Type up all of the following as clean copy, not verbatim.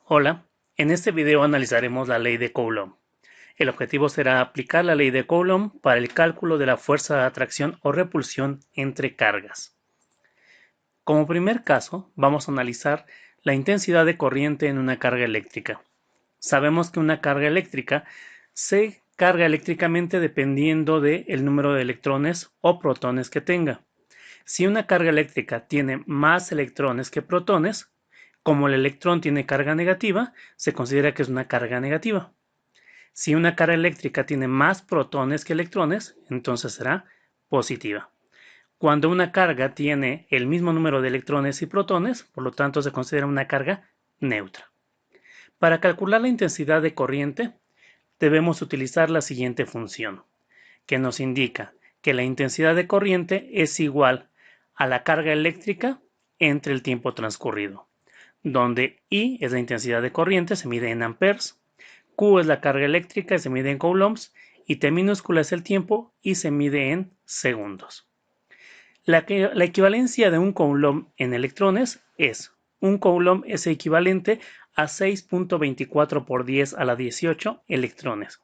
Hola, en este video analizaremos la ley de Coulomb. El objetivo será aplicar la ley de Coulomb para el cálculo de la fuerza de atracción o repulsión entre cargas. Como primer caso, vamos a analizar la intensidad de corriente en una carga eléctrica. Sabemos que una carga eléctrica se carga eléctricamente dependiendo del número de electrones o protones que tenga. Si una carga eléctrica tiene más electrones que protones, como el electrón tiene carga negativa, se considera que es una carga negativa. Si una carga eléctrica tiene más protones que electrones, entonces será positiva. Cuando una carga tiene el mismo número de electrones y protones, por lo tanto se considera una carga neutra. Para calcular la intensidad de corriente, debemos utilizar la siguiente función, que nos indica que la intensidad de corriente es igual a la carga eléctrica entre el tiempo transcurrido, donde I es la intensidad de corriente, se mide en amperes, Q es la carga eléctrica, se mide en coulombs, y T minúscula es el tiempo y se mide en segundos. La equivalencia de un coulomb en electrones es, un coulomb es equivalente a 6.24 por 10 a la 18 electrones.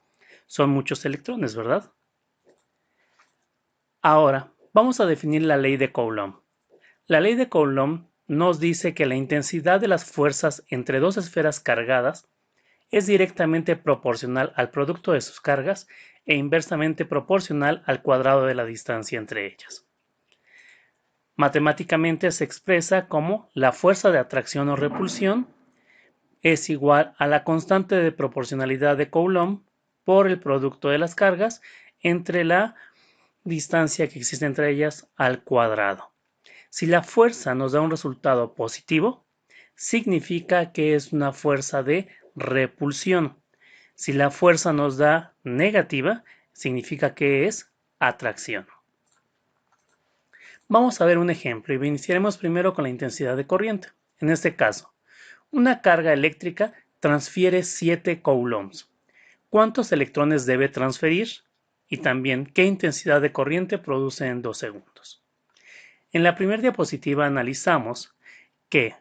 Son muchos electrones, ¿verdad? Ahora, vamos a definir la ley de Coulomb. La ley de Coulomb nos dice que la intensidad de las fuerzas entre dos esferas cargadas es directamente proporcional al producto de sus cargas e inversamente proporcional al cuadrado de la distancia entre ellas. Matemáticamente se expresa como la fuerza de atracción o repulsión es igual a la constante de proporcionalidad de Coulomb por el producto de las cargas entre la distancia que existe entre ellas al cuadrado. Si la fuerza nos da un resultado positivo, significa que es una fuerza de repulsión. Si la fuerza nos da negativa, significa que es atracción. Vamos a ver un ejemplo y iniciaremos primero con la intensidad de corriente. En este caso, una carga eléctrica transfiere 7 coulombs. ¿Cuántos electrones debe transferir? Y también, ¿qué intensidad de corriente produce en 2 segundos? En la primera diapositiva analizamos que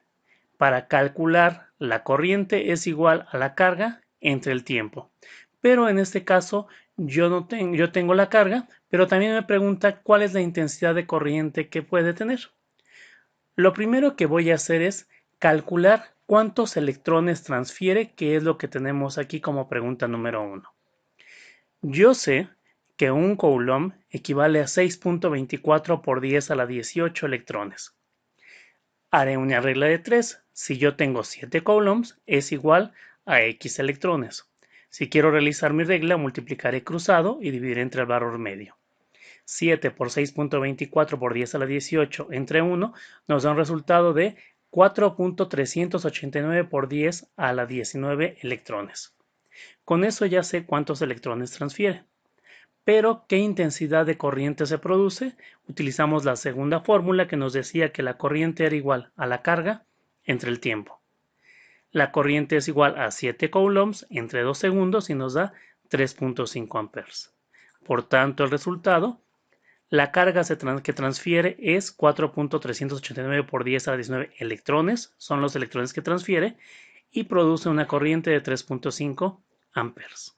para calcular la corriente es igual a la carga entre el tiempo. Pero en este caso yo tengo la carga, pero también me pregunta cuál es la intensidad de corriente que puede tener. Lo primero que voy a hacer es calcular cuántos electrones transfiere, que es lo que tenemos aquí como pregunta número 1. Yo sé que un coulomb equivale a 6.24 por 10 a la 18 electrones. Haré una regla de 3. Si yo tengo 7 coulombs, es igual a X electrones. Si quiero realizar mi regla, multiplicaré cruzado y dividiré entre el valor medio. 7 por 6.24 por 10 a la 18 entre 1 nos da un resultado de 4.389 por 10 a la 19 electrones. Con eso ya sé cuántos electrones transfiere. Pero, ¿qué intensidad de corriente se produce? Utilizamos la segunda fórmula que nos decía que la corriente era igual a la carga entre el tiempo. La corriente es igual a 7 coulombs entre 2 segundos y nos da 3.5 amperes. Por tanto, el resultado, la carga que transfiere es 4.389 por 10 a la 19 electrones, son los electrones que transfiere, y produce una corriente de 3.5 amperes.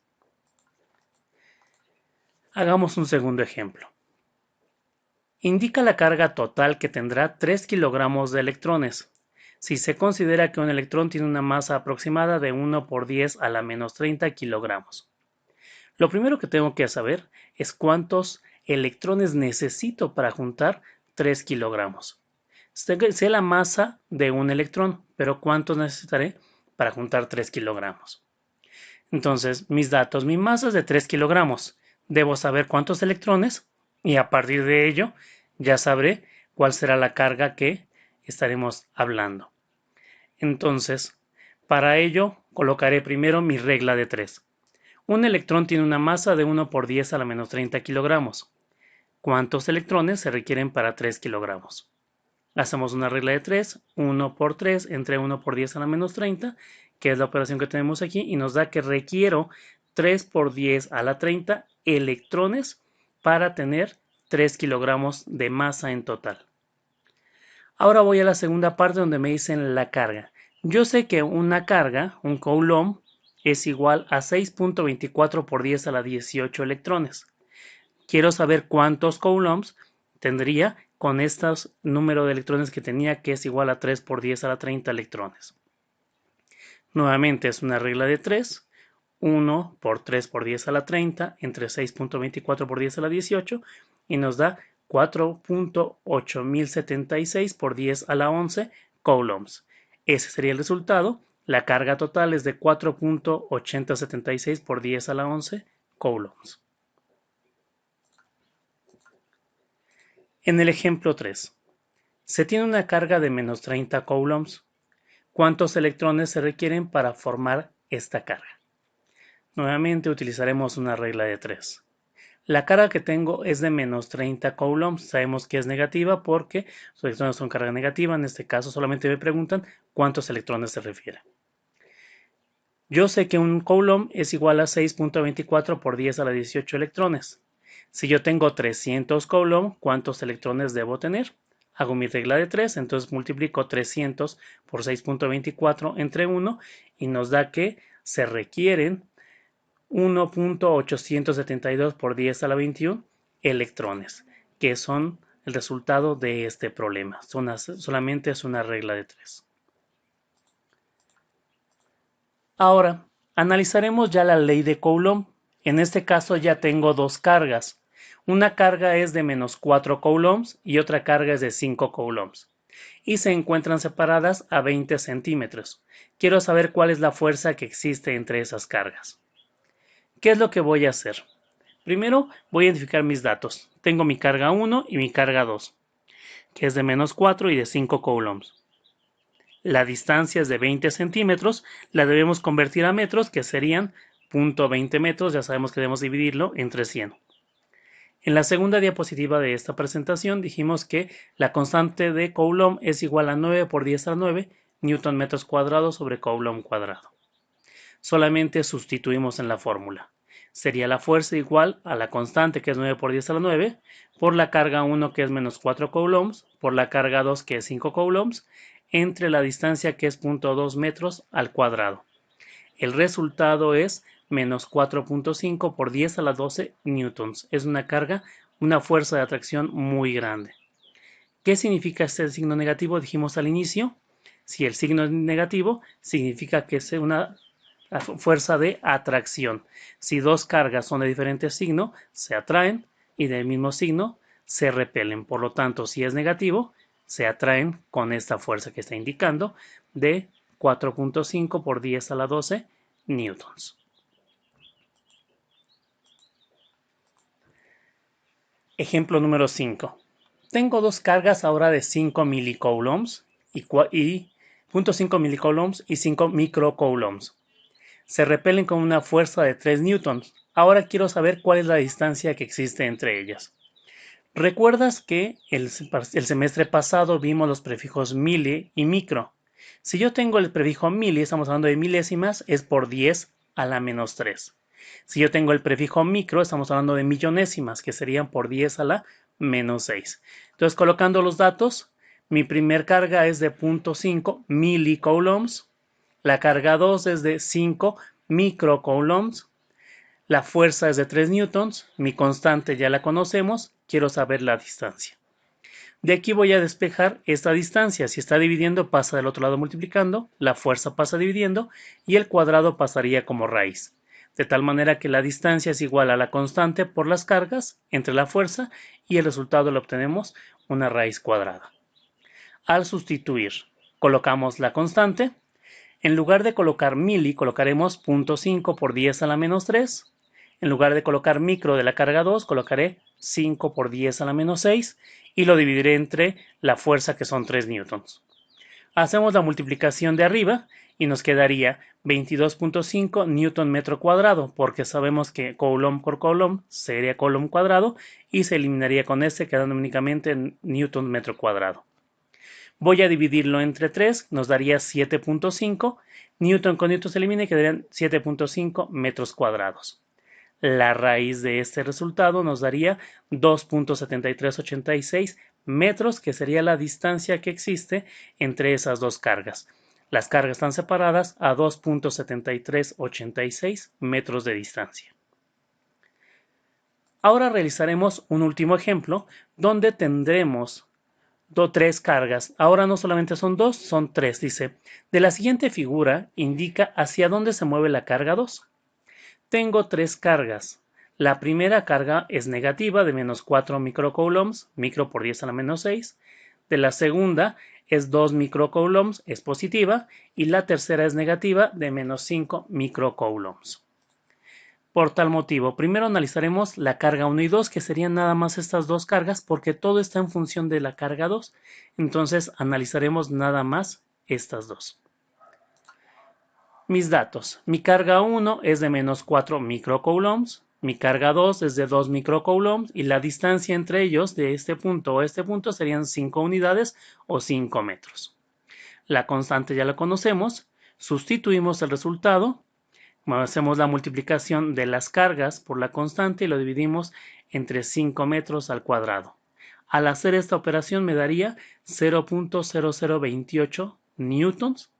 Hagamos un segundo ejemplo. Indica la carga total que tendrá 3 kilogramos de electrones, si se considera que un electrón tiene una masa aproximada de 1 por 10 a la menos 30 kilogramos. Lo primero que tengo que saber es cuántos electrones necesito para juntar 3 kilogramos. Sé la masa de un electrón, pero ¿cuántos necesitaré para juntar 3 kilogramos? Entonces, mis datos, mi masa es de 3 kilogramos. Debo saber cuántos electrones y a partir de ello ya sabré cuál será la carga que estaremos hablando. Entonces, para ello colocaré primero mi regla de 3. Un electrón tiene una masa de 1 por 10 a la menos 30 kilogramos. ¿Cuántos electrones se requieren para 3 kilogramos? Hacemos una regla de 3, 1 por 3 entre 1 por 10 a la menos 30, que es la operación que tenemos aquí, y nos da que requiero 3 por 10 a la 30 electrones para tener 3 kilogramos de masa en total. Ahora voy a la segunda parte donde me dicen la carga. Yo sé que una carga, un coulomb, es igual a 6.24 por 10 a la 18 electrones. Quiero saber cuántos coulombs tendría con estos número de electrones que tenía, que es igual a 3 por 10 a la 30 electrones. Nuevamente es una regla de 3. 1 por 3 por 10 a la 30 entre 6.24 por 10 a la 18 y nos da 4.8076 por 10 a la 11 coulombs. Ese sería el resultado. La carga total es de 4.8076 por 10 a la 11 coulombs. En el ejemplo 3, se tiene una carga de menos 30 coulombs. ¿Cuántos electrones se requieren para formar esta carga? Nuevamente utilizaremos una regla de 3. La carga que tengo es de menos 30 coulombs. Sabemos que es negativa porque los electrones son carga negativa. En este caso solamente me preguntan cuántos electrones se refiere. Yo sé que un coulomb es igual a 6.24 por 10 a la 18 electrones. Si yo tengo 300 coulombs, ¿cuántos electrones debo tener? Hago mi regla de 3, entonces multiplico 300 por 6.24 entre 1 y nos da que se requieren 1.872 por 10 a la 21 electrones, que son el resultado de este problema. Solamente es una regla de 3. Ahora, analizaremos ya la ley de Coulomb. En este caso ya tengo dos cargas. Una carga es de menos 4 coulombs y otra carga es de 5 coulombs. Y se encuentran separadas a 20 centímetros. Quiero saber cuál es la fuerza que existe entre esas cargas. ¿Qué es lo que voy a hacer? Primero voy a identificar mis datos. Tengo mi carga 1 y mi carga 2, que es de menos 4 y de 5 coulombs. La distancia es de 20 centímetros, la debemos convertir a metros, que serían 0.20 metros, ya sabemos que debemos dividirlo entre 100. En la segunda diapositiva de esta presentación dijimos que la constante de Coulomb es igual a 9 por 10 a la 9 newton metros cuadrados sobre Coulomb cuadrado. Solamente sustituimos en la fórmula. Sería la fuerza igual a la constante, que es 9 por 10 a la 9, por la carga 1, que es menos 4 coulombs, por la carga 2, que es 5 coulombs, entre la distancia, que es 0.2 metros al cuadrado. El resultado es menos 4.5 por 10 a la 12 newtons. Es una carga, una fuerza de atracción muy grande. ¿Qué significa este signo negativo? Dijimos al inicio. Si el signo es negativo, significa que es una fuerza de atracción. Si dos cargas son de diferente signo, se atraen y del mismo signo se repelen. Por lo tanto, si es negativo, se atraen con esta fuerza que está indicando de 4.5 por 10 a la 12 newtons. Ejemplo número 5. Tengo dos cargas ahora de 5 milicoulombs y 0.5 milicoulombs y 5 microcoulombs. Se repelen con una fuerza de 3 newtons. Ahora quiero saber cuál es la distancia que existe entre ellas. ¿Recuerdas que el semestre pasado vimos los prefijos mili y micro? Si yo tengo el prefijo mili, estamos hablando de milésimas, es por 10 a la menos 3. Si yo tengo el prefijo micro, estamos hablando de millonésimas, que serían por 10 a la menos 6. Entonces, colocando los datos, mi primer carga es de 0.5 milicoulombs, la carga 2 es de 5 microcoulombs, la fuerza es de 3 newtons, mi constante ya la conocemos, quiero saber la distancia. De aquí voy a despejar esta distancia. Si está dividiendo, pasa del otro lado multiplicando, la fuerza pasa dividiendo y el cuadrado pasaría como raíz. De tal manera que la distancia es igual a la constante por las cargas entre la fuerza y el resultado lo obtenemos una raíz cuadrada. Al sustituir, colocamos la constante. En lugar de colocar mili, colocaremos 0.5 por 10 a la menos 3. En lugar de colocar micro de la carga 2, colocaré 5 por 10 a la menos 6 y lo dividiré entre la fuerza, que son 3 newtons. Hacemos la multiplicación de arriba y nos quedaría 22.5 newton metro cuadrado, porque sabemos que coulomb por coulomb sería coulomb cuadrado y se eliminaría con este, quedando únicamente en newton metro cuadrado. Voy a dividirlo entre 3, nos daría 7.5. Newton con Newton se elimina y quedarían 7.5 metros cuadrados. La raíz de este resultado nos daría 2.7386 metros, que sería la distancia que existe entre esas dos cargas. Las cargas están separadas a 2.7386 metros de distancia. Ahora realizaremos un último ejemplo donde tendremos tres cargas. Ahora no solamente son dos, son tres. Dice, de la siguiente figura indica hacia dónde se mueve la carga 2. Tengo tres cargas. La primera carga es negativa de menos 4 microcoulombs, micro por 10 a la menos 6. De la segunda es 2 microcoulombs, es positiva. Y la tercera es negativa de menos 5 microcoulombs. Por tal motivo, primero analizaremos la carga 1 y 2, que serían nada más estas dos cargas, porque todo está en función de la carga 2. Entonces analizaremos nada más estas dos. Mis datos. Mi carga 1 es de menos 4 microcoulombs, mi carga 2 es de 2 microcoulombs y la distancia entre ellos de este punto a este punto serían 5 unidades o 5 metros. La constante ya la conocemos, sustituimos el resultado, hacemos la multiplicación de las cargas por la constante y lo dividimos entre 5 metros al cuadrado. Al hacer esta operación me daría 0.0028 newtons.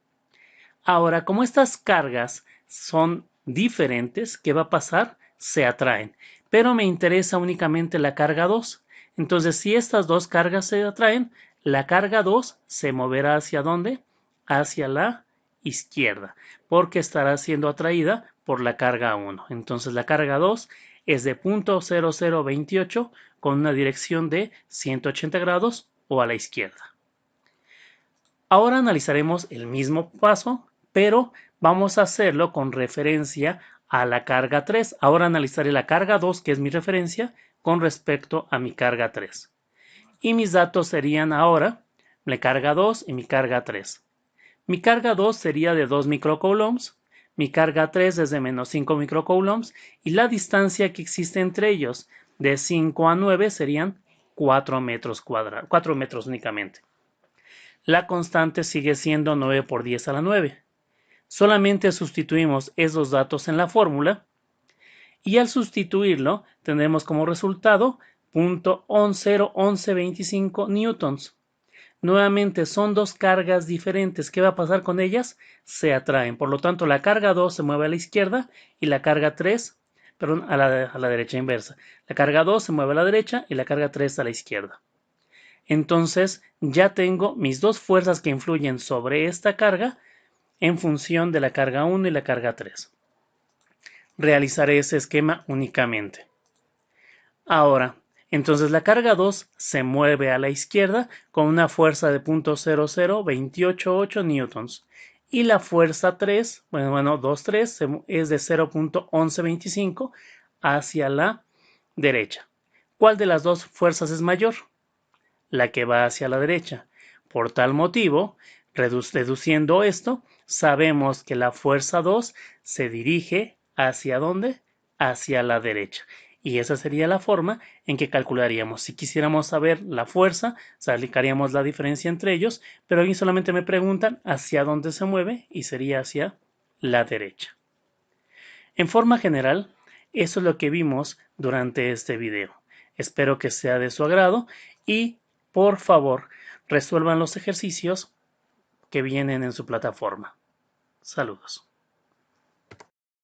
Ahora, como estas cargas son diferentes, ¿qué va a pasar? Se atraen. Pero me interesa únicamente la carga 2. Entonces, si estas dos cargas se atraen, la carga 2 se moverá ¿hacia dónde? Hacia la izquierda, porque estará siendo atraída por la carga 1. Entonces, la carga 2 es de 0.0028 con una dirección de 180 grados o a la izquierda. Ahora analizaremos el mismo paso, pero vamos a hacerlo con referencia a la carga 3. Ahora analizaré la carga 2, que es mi referencia, con respecto a mi carga 3. Y mis datos serían ahora la carga 2 y mi carga 3. Mi carga 2 sería de 2 microcoulombs, mi carga 3 es de menos 5 microcoulombs y la distancia que existe entre ellos de 5 a 9 serían 4 metros cuadrados, 4 metros únicamente. La constante sigue siendo 9 por 10 a la 9. Solamente sustituimos esos datos en la fórmula y al sustituirlo tendremos como resultado 0.1125 newtons. Nuevamente son dos cargas diferentes. ¿Qué va a pasar con ellas? Se atraen. Por lo tanto, la carga 2 se mueve a la izquierda y la carga 3, perdón, a la derecha inversa. La carga 2 se mueve a la derecha y la carga 3 a la izquierda. Entonces ya tengo mis dos fuerzas que influyen sobre esta carga en función de la carga 1 y la carga 3. Realizaré ese esquema únicamente. Ahora, entonces la carga 2 se mueve a la izquierda con una fuerza de 0.00288 newtons. Y la fuerza 3, 3 es de 0.1125 hacia la derecha. ¿Cuál de las dos fuerzas es mayor? La que va hacia la derecha. Por tal motivo, deduciendo esto, sabemos que la fuerza 2 se dirige ¿hacia dónde? Hacia la derecha. Y esa sería la forma en que calcularíamos. Si quisiéramos saber la fuerza, sacaríamos la diferencia entre ellos, pero aquí solamente me preguntan hacia dónde se mueve y sería hacia la derecha. En forma general, eso es lo que vimos durante este video. Espero que sea de su agrado y por favor, resuelvan los ejercicios que vienen en su plataforma. Saludos.